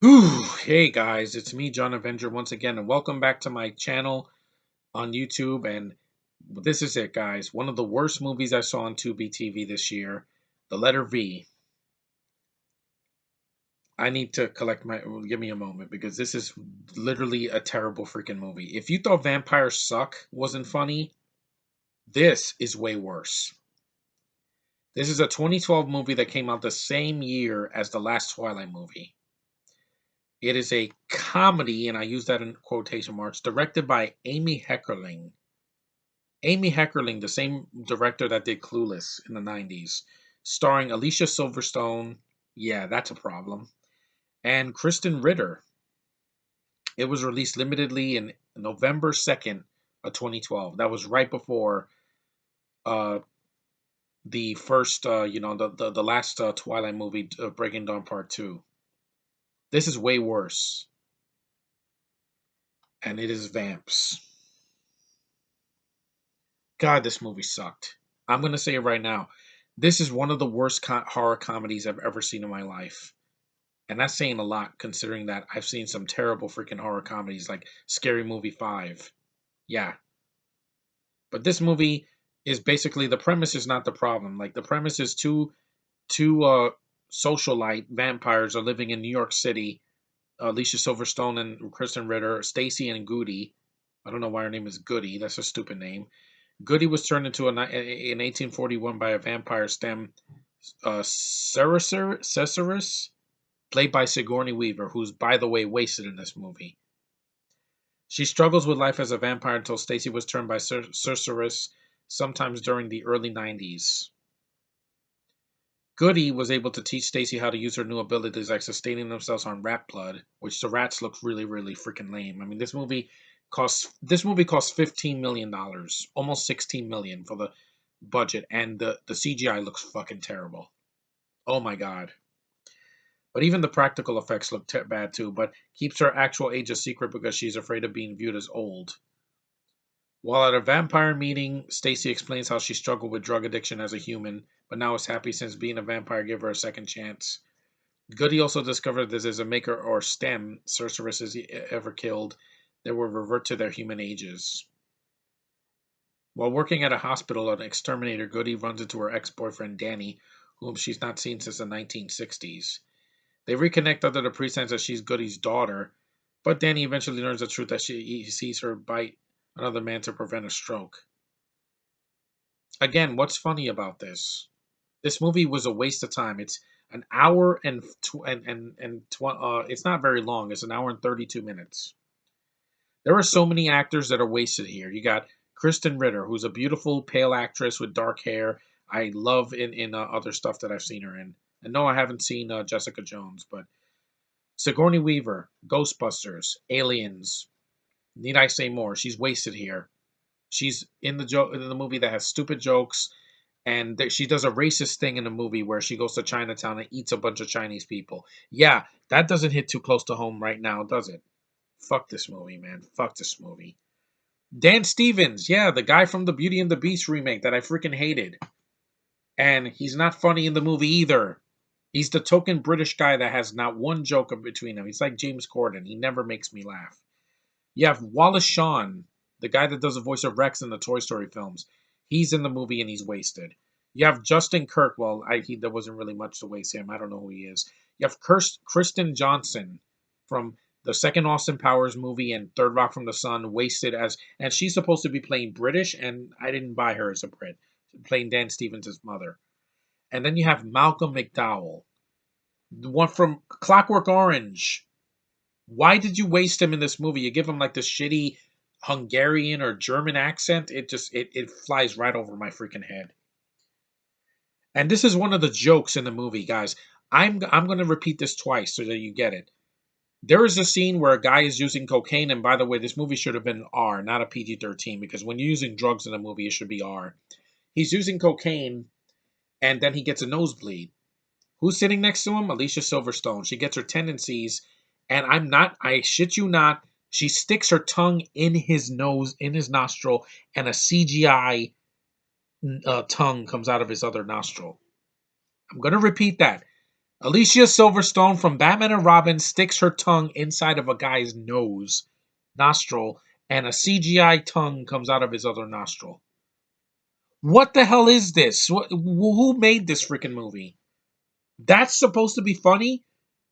Whew. Hey guys, it's me, John Avenger, once again, and welcome back to my channel on YouTube. And this is it, guys. One of the worst movies I saw on Tubi TV this year, The Letter V. I need to collect my. Give me a moment because this is literally a terrible freaking movie. If you thought Vampires Suck wasn't funny, this is way worse. This is a 2012 movie that came out the same year as the last Twilight movie. It is a comedy, and I use that in quotation marks, directed by Amy Heckerling. Amy Heckerling, the same director that did Clueless in the 90s, starring Alicia Silverstone. Yeah, that's a problem. And Kristen Ritter. It was released limitedly in November 2nd of 2012. That was right before uh, the first, the last Twilight movie, Breaking Dawn Part 2. This is way worse. And it is Vamps. God, this movie sucked. I'm going to say it right now. This is one of the worst horror comedies I've ever seen in my life. And that's saying a lot considering that I've seen some terrible freaking horror comedies like Scary Movie 5. Yeah. But this movie is basically the premise is not the problem. Like the premise is two socialite vampires are living in New York City. Alicia Silverstone and Kristen Ritter, Stacy and Goody. I don't know why her name is Goody. That's a stupid name. Goody was turned into in 1841 by a vampire stem, Cerberus, played by Sigourney Weaver, who's, by the way, wasted in this movie. She struggles with life as a vampire until Stacy was turned by Cerberus sometimes during the early 90s. Goody was able to teach Stacy how to use her new abilities like sustaining themselves on rat blood, which the rats look really, really freaking lame. I mean, this movie cost $15 million, almost 16 million for the budget, and the CGI looks fucking terrible. Oh my god! But even the practical effects look bad too. But keeps her actual age a secret because she's afraid of being viewed as old. While at a vampire meeting, Stacy explains how she struggled with drug addiction as a human, but now is happy since being a vampire gave her a second chance. Goody also discovered that as a maker or stem sorceress is ever killed, they will revert to their human ages. While working at a hospital, an exterminator, Goody runs into her ex-boyfriend Danny, whom she's not seen since the 1960s. They reconnect under the pretense that she's Goody's daughter, but Danny eventually learns the truth that he sees her bite another man to prevent a stroke. Again, what's funny about this? This movie was a waste of time. It's an hour it's not very long. It's an hour and 32 minutes. There are so many actors that are wasted here. You got Kristen Ritter, who's a beautiful pale actress with dark hair. I love in other stuff that I've seen her in. And no, I haven't seen Jessica Jones, but Sigourney Weaver, Ghostbusters, Aliens. Need I say more? She's wasted here. She's in the movie that has stupid jokes, and she does a racist thing in the movie where she goes to Chinatown and eats a bunch of Chinese people. Yeah, that doesn't hit too close to home right now, does it? Fuck this movie, man. Fuck this movie. Dan Stevens, yeah, the guy from the Beauty and the Beast remake that I freaking hated. And he's not funny in the movie either. He's the token British guy that has not one joke between them. He's like James Corden. He never makes me laugh. You have Wallace Shawn, the guy that does the voice of Rex in the Toy Story films. He's in the movie and he's wasted. You have Justin Kirk. Well, there wasn't really much to waste him. I don't know who he is. You have Kristen Johnson from the second Austin Powers movie and Third Rock from the Sun, wasted and she's supposed to be playing British, and I didn't buy her as a Brit, playing Dan Stevens' mother. And then you have Malcolm McDowell, the one from Clockwork Orange. Why did you waste him in this movie? You give him like this shitty Hungarian or German accent. It flies right over my freaking head. And this is one of the jokes in the movie, guys. I'm going to repeat this twice so that you get it. There is a scene where a guy is using cocaine, and by the way, this movie should have been R, not a PG-13, because when you're using drugs in a movie, it should be R. He's using cocaine, and then he gets a nosebleed. Who's sitting next to him? Alicia Silverstone. She gets her tendencies, and I shit you not, she sticks her tongue in his nose, in his nostril, and a CGI tongue comes out of his other nostril. I'm going to repeat that. Alicia Silverstone from Batman and Robin sticks her tongue inside of a guy's nose, nostril, and a CGI tongue comes out of his other nostril. What the hell is this? Who made this freaking movie? That's supposed to be funny?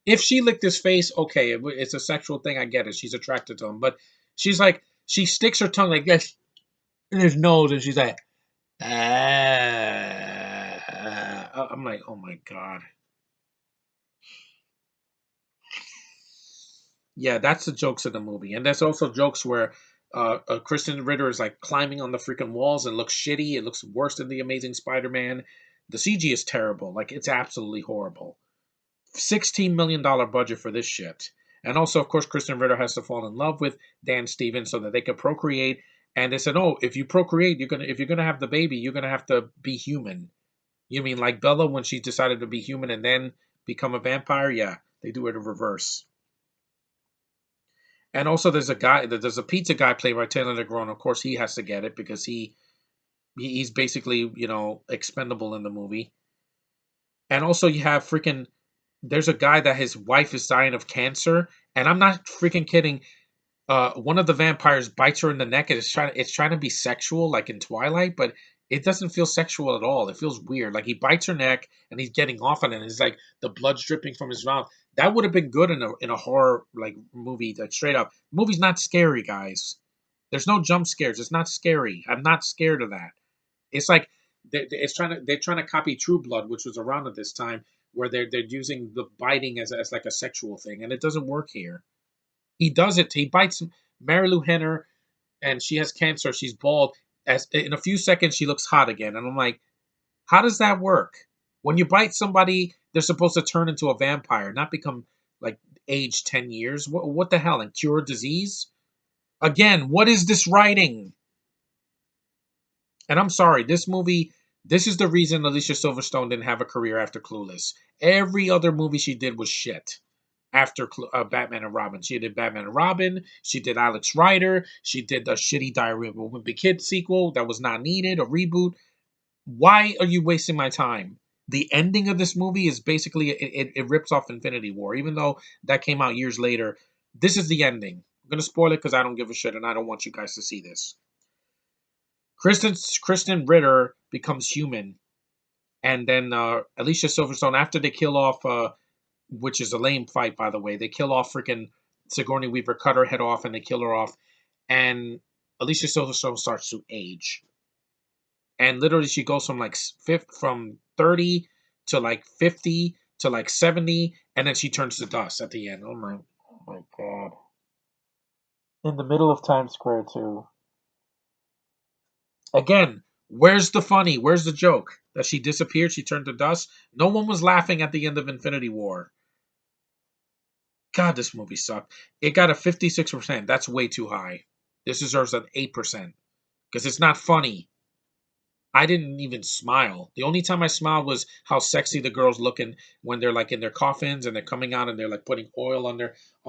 If she licked his face, okay, it's a sexual thing. I get it. She's attracted to him, but she's like, she sticks her tongue like this in his nose, and she's like, ah. I'm like, oh my god. Yeah, that's the jokes of the movie, and there's also jokes where Kristen Ritter is like climbing on the freaking walls and looks shitty. It looks worse than the Amazing Spider-Man. The CG is terrible. Like it's absolutely horrible. $16 million budget for this shit. And also, of course, Kristen Ritter has to fall in love with Dan Stevens so that they can procreate. And they said, "Oh, if you procreate, if you're gonna have the baby, you're gonna have to be human." You mean like Bella when she decided to be human and then become a vampire? Yeah, they do it in reverse. And also, there's a pizza guy played by Taylor Negron. Of course, he has to get it because he's basically expendable in the movie. And also, you have freaking there's a guy that his wife is dying of cancer, and I'm not freaking kidding. One of the vampires bites her in the neck, and it's trying to be sexual, like in Twilight, but it doesn't feel sexual at all. It feels weird. Like he bites her neck, and he's getting off on it, and it's like the blood's dripping from his mouth. That would have been good in a horror like movie. Like straight up, the movie's not scary, guys. There's no jump scares. It's not scary. I'm not scared of that. It's like they're trying to copy True Blood, which was around at this time, where they're using the biting as like a sexual thing, and it doesn't work here. He does it. He bites Mary Lou Henner, and she has cancer. She's bald. As in a few seconds, she looks hot again, and I'm like, how does that work? When you bite somebody, they're supposed to turn into a vampire, not become like age 10 years. What the hell? And cure disease? Again, what is this writing? And I'm sorry, this movie, this is the reason Alicia Silverstone didn't have a career after Clueless. Every other movie she did was shit after Batman and Robin. She did Batman and Robin. She did Alex Rider. She did the shitty Diary of a Wimpy Kid sequel that was not needed, a reboot. Why are you wasting my time? The ending of this movie is basically, it rips off Infinity War, even though that came out years later. This is the ending. I'm going to spoil it because I don't give a shit and I don't want you guys to see this. Kristen Ritter becomes human, and then Alicia Silverstone, after they kill off, which is a lame fight by the way, they kill off freaking Sigourney Weaver, cut her head off, and they kill her off, and Alicia Silverstone starts to age, and literally she goes from like from 30 to like 50 to like 70, and then she turns to dust at the end. Oh my god! In the middle of Times Square too. Again, where's the funny? Where's the joke? That she disappeared, she turned to dust? No one was laughing at the end of Infinity War. God, this movie sucked. It got a 56%. That's way too high. This deserves an 8% because it's not funny. I didn't even smile. The only time I smiled was how sexy the girls looking when they're like in their coffins and they're coming out and they're like putting oil on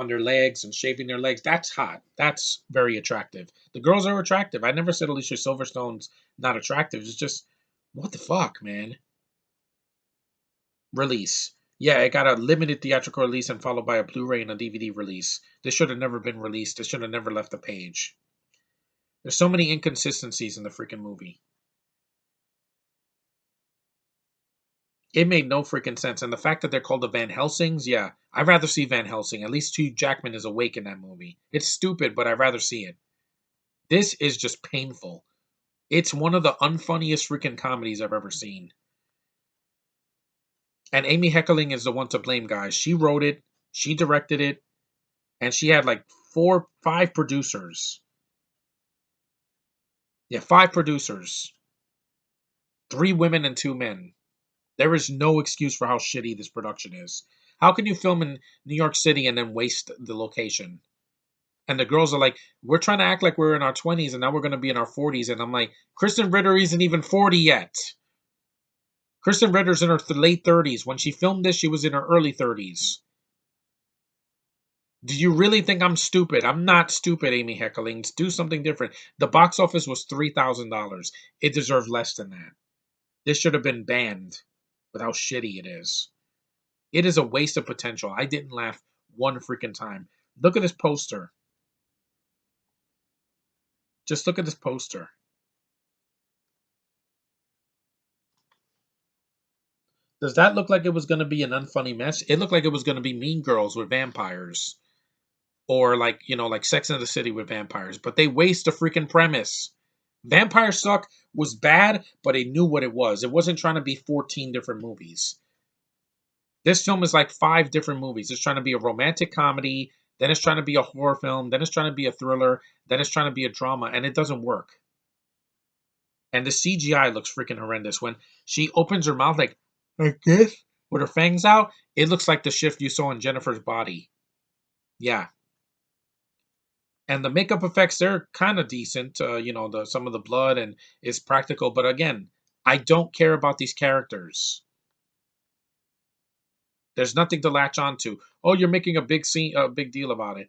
their legs and shaving their legs. That's hot. That's very attractive. The girls are attractive. I never said Alicia Silverstone's not attractive. It's just what the fuck, man. Release. Yeah, it got a limited theatrical release and followed by a Blu-ray and a DVD release. This should have never been released. This should have never left the page. There's so many inconsistencies in the freaking movie. It made no freaking sense. And the fact that they're called the Van Helsings, yeah, I'd rather see Van Helsing. At least Hugh Jackman is awake in that movie. It's stupid, but I'd rather see it. This is just painful. It's one of the unfunniest freaking comedies I've ever seen. And Amy Heckerling is the one to blame, guys. She wrote it, she directed it, and she had like 5 producers. Yeah, 5 producers. 3 women and 2 men. There is no excuse for how shitty this production is. How can you film in New York City and then waste the location? And the girls are like, we're trying to act like we're in our 20s and now we're going to be in our 40s. And I'm like, Kristen Ritter isn't even 40 yet. Kristen Ritter's in her late 30s. When she filmed this, she was in her early 30s. Do you really think I'm stupid? I'm not stupid, Amy Heckerling. Do something different. The box office was $3,000. It deserved less than that. This should have been banned with how shitty it is. It is a waste of potential. I didn't laugh one freaking time. Look at this poster. Just look at this poster. Does that look like it was going to be an unfunny mess? It looked like it was going to be Mean Girls with vampires, or like like Sex and the City with vampires. But they waste the freaking premise. Vampire Suck was bad, but it knew what it was. It wasn't trying to be 14 different movies. This film is like 5 different movies. It's trying to be a romantic comedy, then it's trying to be a horror film, then it's trying to be a thriller, then it's trying to be a drama, and it doesn't work. And the CGI looks freaking horrendous. When she opens her mouth like this with her fangs out, it looks like the shift you saw in Jennifer's body. Yeah. And the makeup effects, they're kind of decent. The some of the blood and is practical, but again, I don't care about these characters. There's nothing to latch onto. Oh, you're making a big deal about it.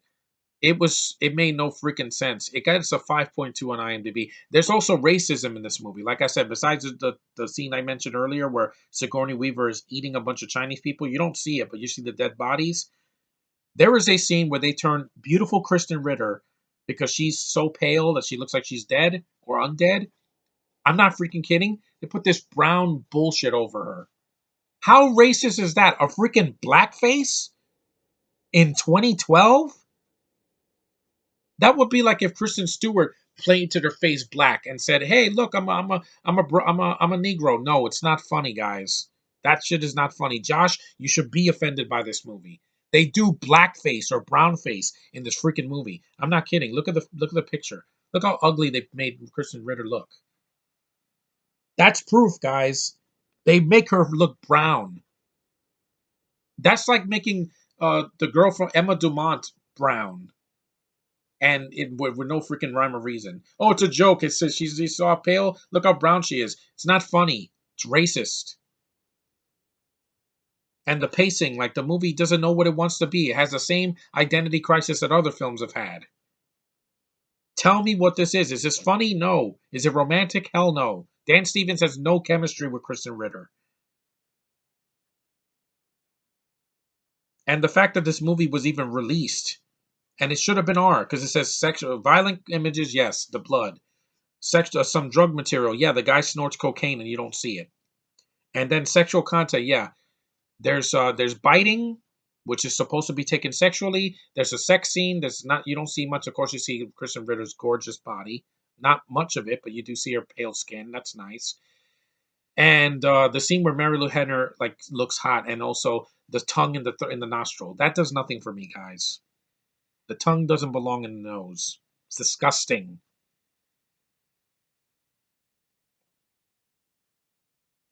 It made no freaking sense. It got us a 5.2 on IMDb. There's also racism in this movie. Like I said, besides the scene I mentioned earlier where Sigourney Weaver is eating a bunch of Chinese people, you don't see it, but you see the dead bodies. There is a scene where they turn beautiful Kristen Ritter because she's so pale that she looks like she's dead or undead. I'm not freaking kidding. They put this brown bullshit over her. How racist is that? A freaking blackface in 2012? That would be like if Kristen Stewart painted her face black and said, "Hey, look, I'm a Negro." No, it's not funny, guys. That shit is not funny. Josh, you should be offended by this movie. They do blackface or brownface in this freaking movie. I'm not kidding. Look at the picture. Look how ugly they made Kristen Ritter look. That's proof, guys. They make her look brown. That's like making the girl from Emma Dumont brown. And with no freaking rhyme or reason. Oh, it's a joke. It says she's so pale. Look how brown she is. It's not funny. It's racist. And the pacing, like the movie doesn't know what it wants to be. It has the same identity crisis that other films have had. Tell me what this is. Is this funny? No. Is it romantic? Hell no. Dan Stevens has no chemistry with Kristen Ritter. And the fact that this movie was even released, and it should have been R, because it says sexual violent images, yes, the blood. Some drug material, yeah, the guy snorts cocaine and you don't see it. And then sexual content, yeah. There's biting, which is supposed to be taken sexually. There's a sex scene. There's not You don't see much. Of course, you see Kristen Ritter's gorgeous body. Not much of it, but you do see her pale skin. That's nice. And the scene where Mary Lou Henner like looks hot, and also the tongue in the nostril. That does nothing for me, guys. The tongue doesn't belong in the nose. It's disgusting.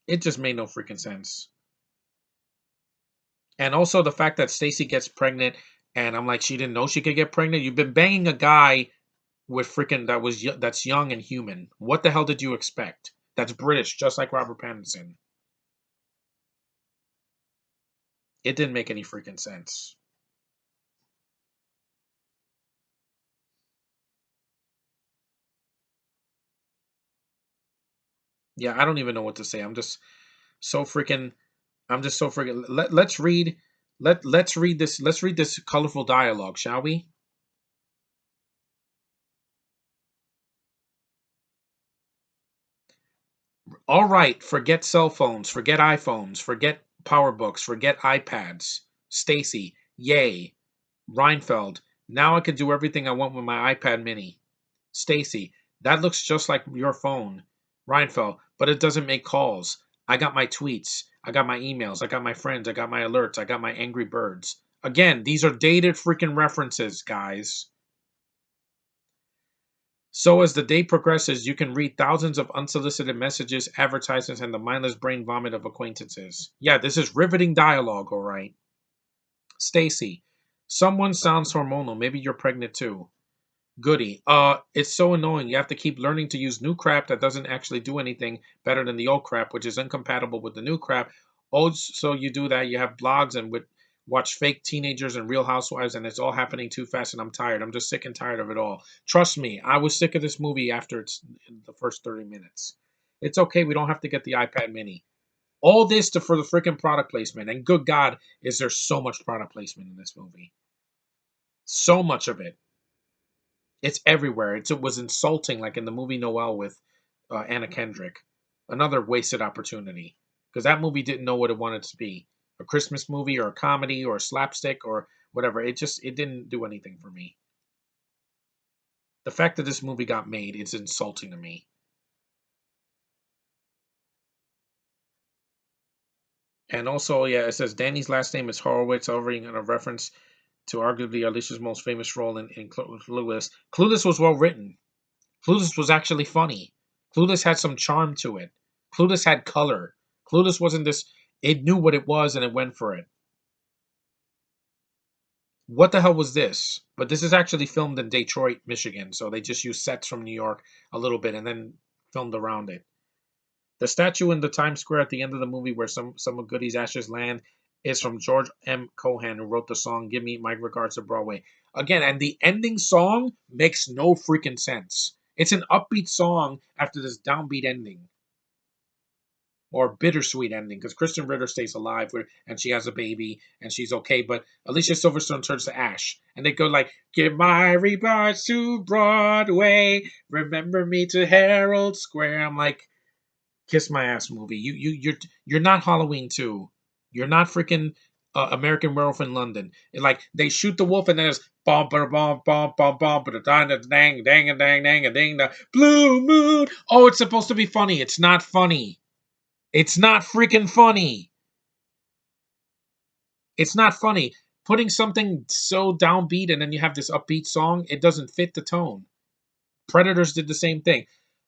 It just made no freaking sense. And also the fact that Stacy gets pregnant, and I'm like, she didn't know she could get pregnant. You've been banging a guy with freaking that's young and human. What the hell did you expect? That's British, just like Robert Pattinson. It didn't make any freaking sense. Yeah, I don't even know what to say. So freaking. I'm just so freaking. Let's read. Let's read this. Let's read this colorful dialogue, shall we? All right, forget cell phones, forget iPhones, forget PowerBooks, forget iPads. Stacy, yay. Reinfeld, now I can do everything I want with my iPad mini. Stacy, that looks just like your phone. Reinfeld, but it doesn't make calls. I got my tweets, I got my emails, I got my friends, I got my alerts, I got my Angry Birds. Again, these are dated freaking references, guys. So as the day progresses, you can read thousands of unsolicited messages, advertisements, and the mindless brain vomit of acquaintances. Yeah, this is riveting dialogue, all right. Stacy, someone sounds hormonal. Maybe you're pregnant too. Goody. It's so annoying. You have to keep learning to use new crap that doesn't actually do anything better than the old crap, which is incompatible with the new crap. Oh, so you do that. You have blogs and watch fake teenagers and Real Housewives, and it's all happening too fast, and I'm tired. I'm just sick and tired of it all. Trust me, I was sick of this movie after the first 30 minutes. It's okay. We don't have to get the iPad Mini. All this to for the freaking product placement. And good God, is there so much product placement in this movie? So much of it. It's everywhere. It was insulting, like in the movie Noelle with Anna Kendrick. Another wasted opportunity because that movie didn't know what it wanted to be, a Christmas movie or a comedy or a slapstick or whatever. It didn't do anything for me. The fact that this movie got made, it's insulting to me. And also, yeah, it says Danny's last name is Horowitz, offering a reference to arguably Alicia's most famous role in Clueless. Clueless was well written. Clueless was actually funny. Clueless had some charm to it. Clueless had color. Clueless wasn't this. It knew what it was and it went for it. What the hell was this? But this is actually filmed in Detroit, Michigan, so they just used sets from New York a little bit and then filmed around it. The statue in the Times Square at the end of the movie where some of Goody's ashes land is from George M. Cohan, who wrote the song "Give Me My Regards to Broadway." Again, and the ending song makes no freaking sense. It's an upbeat song after this downbeat ending or bittersweet ending because Kristen Ritter stays alive and she has a baby and she's okay, but Alicia Silverstone turns to ash and they go like, "Give my regards to Broadway, remember me to Herald Square." I'm like, kiss my ass, movie. You're not Halloween 2. You're not freaking American Werewolf in London. Like they shoot the wolf and then it's bomb ba bomb bomb bomb bomb ba dang dang dang dang dang ding the blue moon. Oh, it's supposed to be funny. It's not funny. It's not freaking funny. It's not funny. Putting something so downbeat and then you have this upbeat song, it doesn't fit the tone. Predators did the same thing.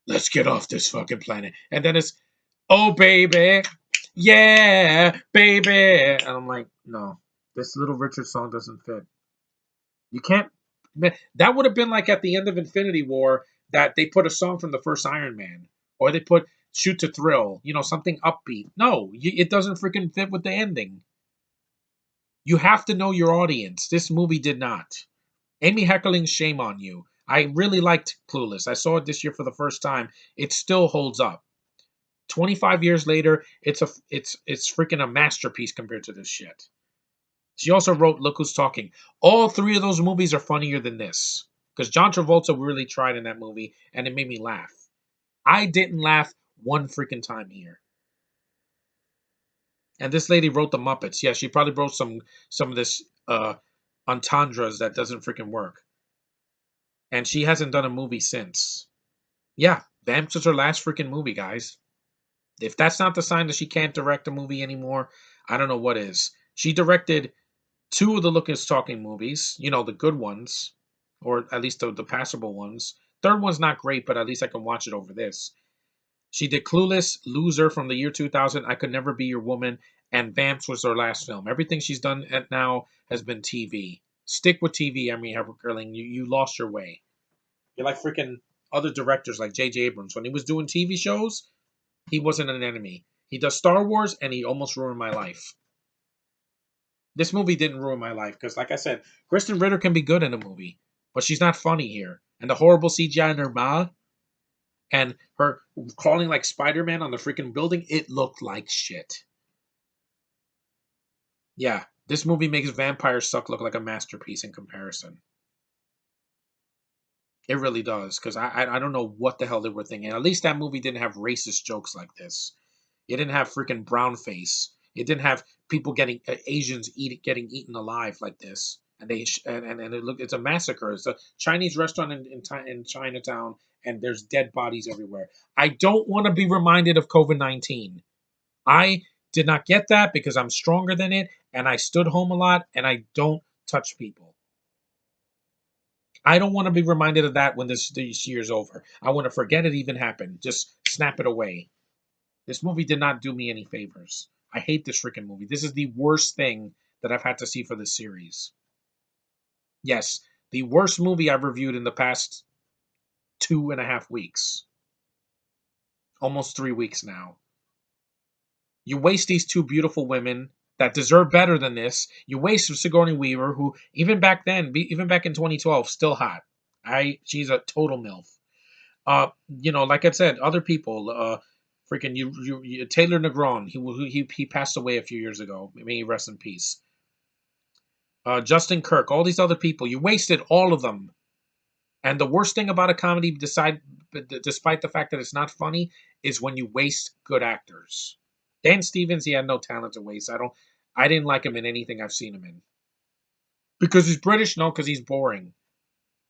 Let's get off this fucking planet. And then it's, "Oh baby, yeah, baby." And I'm like, no, this Little Richard song doesn't fit. You can't. That would have been like at the end of Infinity War that they put a song from the first Iron Man, or they put "Shoot to Thrill," something upbeat. No, it doesn't freaking fit with the ending. You have to know your audience. This movie did not. Amy Heckerling, shame on you. I really liked Clueless. I saw it this year for the first time. It still holds up. 25 years later, it's freaking a masterpiece compared to this shit. She also wrote Look Who's Talking. All three of those movies are funnier than this. Because John Travolta really tried in that movie, and it made me laugh. I didn't laugh one freaking time here. And this lady wrote the Muppets. Yeah, she probably wrote some of this entendres that doesn't freaking work. And she hasn't done a movie since. Yeah, Vamps was her last freaking movie, guys. If that's not the sign that she can't direct a movie anymore, I don't know what is. She directed two of the Look Is Talking movies, the good ones, or at least the passable ones. Third one's not great, but at least I can watch it over this. She did Clueless, Loser from the year 2000, I Could Never Be Your Woman, and Vamps was her last film. Everything she's done at now has been TV. Stick with TV, I mean, Evergirling. You lost your way. You're like freaking other directors like J.J. Abrams. When he was doing TV shows, he wasn't an enemy. He does Star Wars, and he almost ruined my life. This movie didn't ruin my life because, like I said, Kristen Ritter can be good in a movie, but she's not funny here. And the horrible CGI in her mouth and her crawling like Spider-Man on the freaking building, it looked like shit. Yeah, this movie makes Vampire Suck look like a masterpiece in comparison. It really does, because I don't know what the hell they were thinking. At least that movie didn't have racist jokes like this. It didn't have freaking brown face. It didn't have people getting Asians getting eaten alive like this. And it's a massacre. It's a Chinese restaurant in Chinatown, and there's dead bodies everywhere. I don't want to be reminded of COVID-19. I did not get that because I'm stronger than it, and I stood home a lot, and I don't touch people. I don't want to be reminded of that when this year's over. I want to forget it even happened. Just snap it away. This movie did not do me any favors. I hate this freaking movie. This is the worst thing that I've had to see for this series. Yes, the worst movie I've reviewed in the past 2.5 weeks. Almost 3 weeks now. You waste these two beautiful women that deserve better than this. You waste Sigourney Weaver, who even back then, even back in 2012, still hot. She's a total MILF. Like I said, other people. Freaking Taylor Negron. He passed away a few years ago. May he rest in peace. Justin Kirk. All these other people. You wasted all of them. And the worst thing about a comedy, despite the fact that it's not funny, is when you waste good actors. Dan Stevens, he had no talent to waste. I didn't like him in anything I've seen him in. Because he's British? No, because he's boring.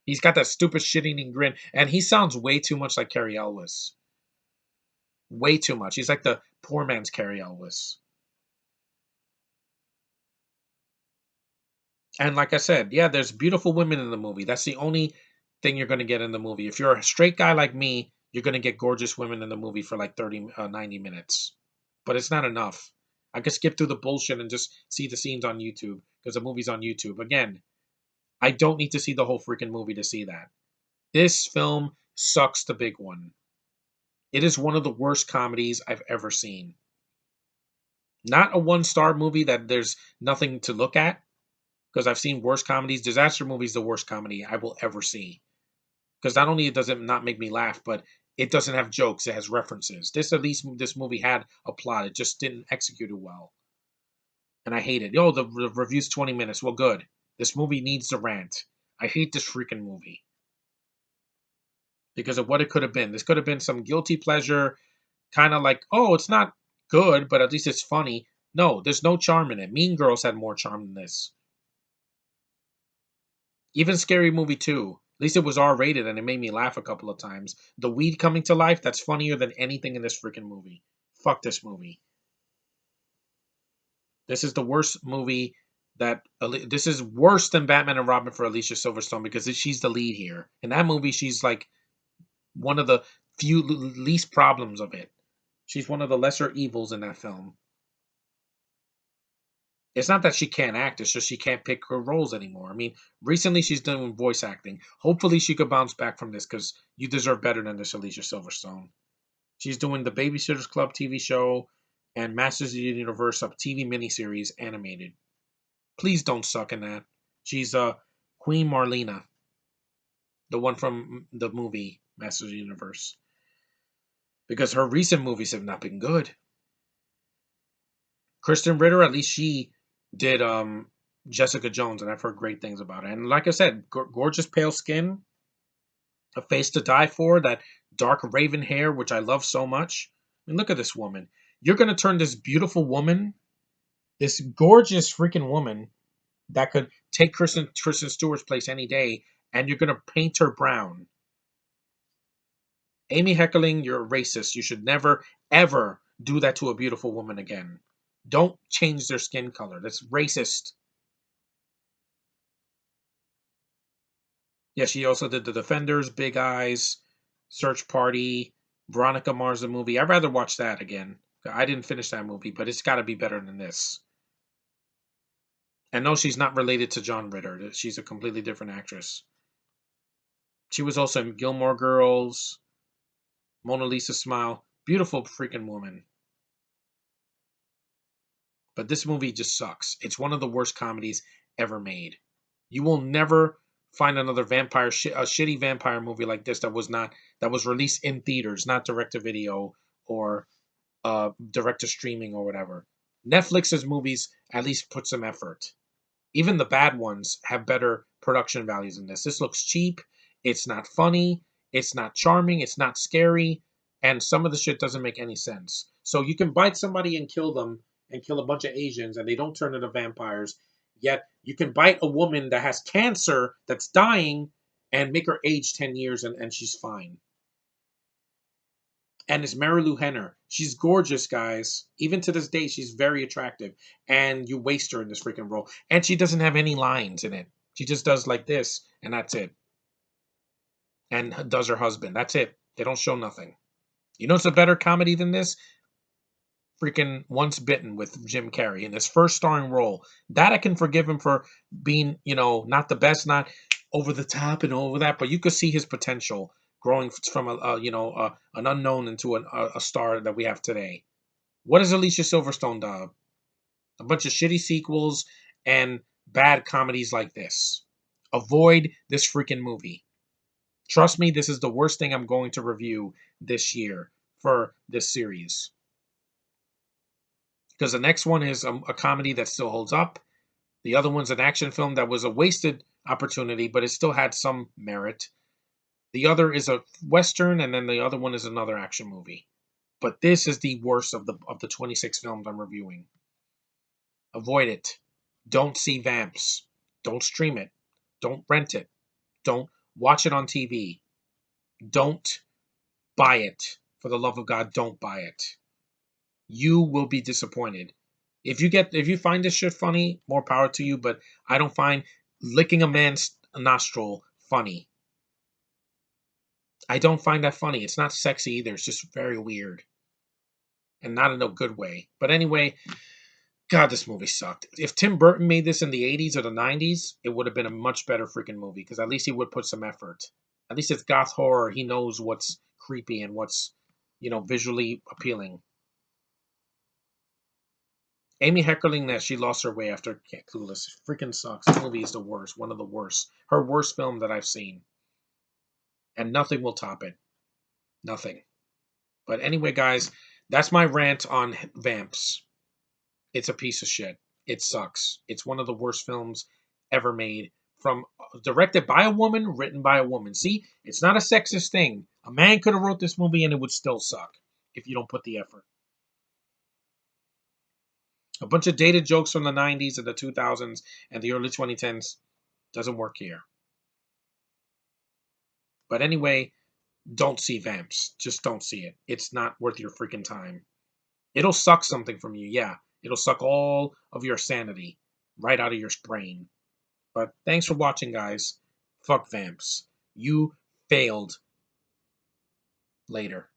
He's got that stupid shit-eating grin, and he sounds way too much like Cary Elwes. Way too much. He's like the poor man's Cary Elwes. And like I said, yeah, there's beautiful women in the movie. That's the only thing you're going to get in the movie. If you're a straight guy like me, you're going to get gorgeous women in the movie for like 90 minutes. But it's not enough. I could skip through the bullshit and just see the scenes on YouTube because the movie's on YouTube. Again, I don't need to see the whole freaking movie to see that. This film sucks the big one. It is one of the worst comedies I've ever seen. Not a one-star movie that there's nothing to look at, because I've seen worse comedies. Disaster movie is the worst comedy I will ever see. Because not only does it not make me laugh, but it doesn't have jokes. It has references. At least this movie had a plot. It just didn't execute it well. And I hate it. Oh, the review's 20 minutes. Well, good. This movie needs to rant. I hate this freaking movie. Because of what it could have been. This could have been some guilty pleasure, kind of like, oh, it's not good, but at least it's funny. No, there's no charm in it. Mean Girls had more charm than this. Even Scary Movie 2. At least it was R-rated and it made me laugh a couple of times. The weed coming to life, that's funnier than anything in this freaking movie. Fuck this movie. This is the worst movie this is worse than Batman and Robin for Alicia Silverstone because she's the lead here. In that movie, she's like one of the few least problems of it. She's one of the lesser evils in that film. It's not that she can't act, it's just she can't pick her roles anymore. I mean, recently she's doing voice acting. Hopefully she could bounce back from this because you deserve better than this, Alicia Silverstone. She's doing the Babysitters Club TV show and Masters of the Universe, a TV miniseries animated. Please don't suck in that. She's Queen Marlena, the one from the movie Masters of the Universe. Because her recent movies have not been good. Kristen Ritter, at least she did Jessica Jones, and I've heard great things about her. And like I said, gorgeous pale skin, a face to die for, that dark raven hair, which I love so much. I mean, look at this woman. You're going to turn this beautiful woman, this gorgeous freaking woman that could take Kristen Stewart's place any day, and you're going to paint her brown. Amy Heckerling, you're a racist. You should never, ever do that to a beautiful woman again. Don't change their skin color. That's racist. Yeah, she also did The Defenders, Big Eyes, Search Party, Veronica Mars the movie. I'd rather watch that again. I didn't finish that movie, but it's got to be better than this. And no, she's not related to John Ritter. She's a completely different actress. She was also in Gilmore Girls, Mona Lisa Smile. Beautiful freaking woman. But this movie just sucks. It's one of the worst comedies ever made. You will never find another a shitty vampire movie like this that was released in theaters, not direct to video or direct to streaming or whatever. Netflix's movies at least put some effort. Even the bad ones have better production values than this. This looks cheap. It's not funny. It's not charming. It's not scary. And some of the shit doesn't make any sense. So you can bite somebody and kill them and kill a bunch of Asians and they don't turn into vampires. Yet you can bite a woman that has cancer that's dying and make her age 10 years and she's fine. And it's Marilu Henner. She's gorgeous, guys. Even to this day, she's very attractive. And you waste her in this freaking role. And she doesn't have any lines in it. She just does like this, and that's it. And does her husband. That's it. They don't show nothing. You know it's a better comedy than this? Freaking Once Bitten with Jim Carrey in his first starring role. That I can forgive him for being, not the best, not over the top and over that, but you could see his potential growing from an unknown into a star that we have today. What has Alicia Silverstone done? A bunch of shitty sequels and bad comedies like this. Avoid this freaking movie. Trust me, this is the worst thing I'm going to review this year for this series. Because the next one is a comedy that still holds up. The other one's an action film that was a wasted opportunity, but it still had some merit. The other is a western, and then the other one is another action movie. But this is the worst of the 26 films I'm reviewing. Avoid it. Don't see Vamps. Don't stream it. Don't rent it. Don't watch it on TV. Don't buy it. For the love of God, don't buy it. You will be disappointed. If you find this shit funny, more power to you, but I don't find licking a man's nostril funny. I don't find that funny. It's not sexy either. It's just very weird. And not in a good way. But anyway, God, this movie sucked. If Tim Burton made this in the 80s or the 90s, it would have been a much better freaking movie because at least he would put some effort. At least it's goth horror. He knows what's creepy and what's, visually appealing. Amy Heckerling, that she lost her way after Clueless. Freaking sucks. The movie is the worst. One of the worst. Her worst film that I've seen. And nothing will top it. Nothing. But anyway, guys, that's my rant on Vamps. It's a piece of shit. It sucks. It's one of the worst films ever made. From directed by a woman, written by a woman. See, it's not a sexist thing. A man could have wrote this movie and it would still suck if you don't put the effort. A bunch of dated jokes from the 90s and the 2000s and the early 2010s doesn't work here. But anyway, don't see Vamps. Just don't see it. It's not worth your freaking time. It'll suck something from you, yeah. It'll suck all of your sanity right out of your brain. But thanks for watching, guys. Fuck Vamps. You failed. Later.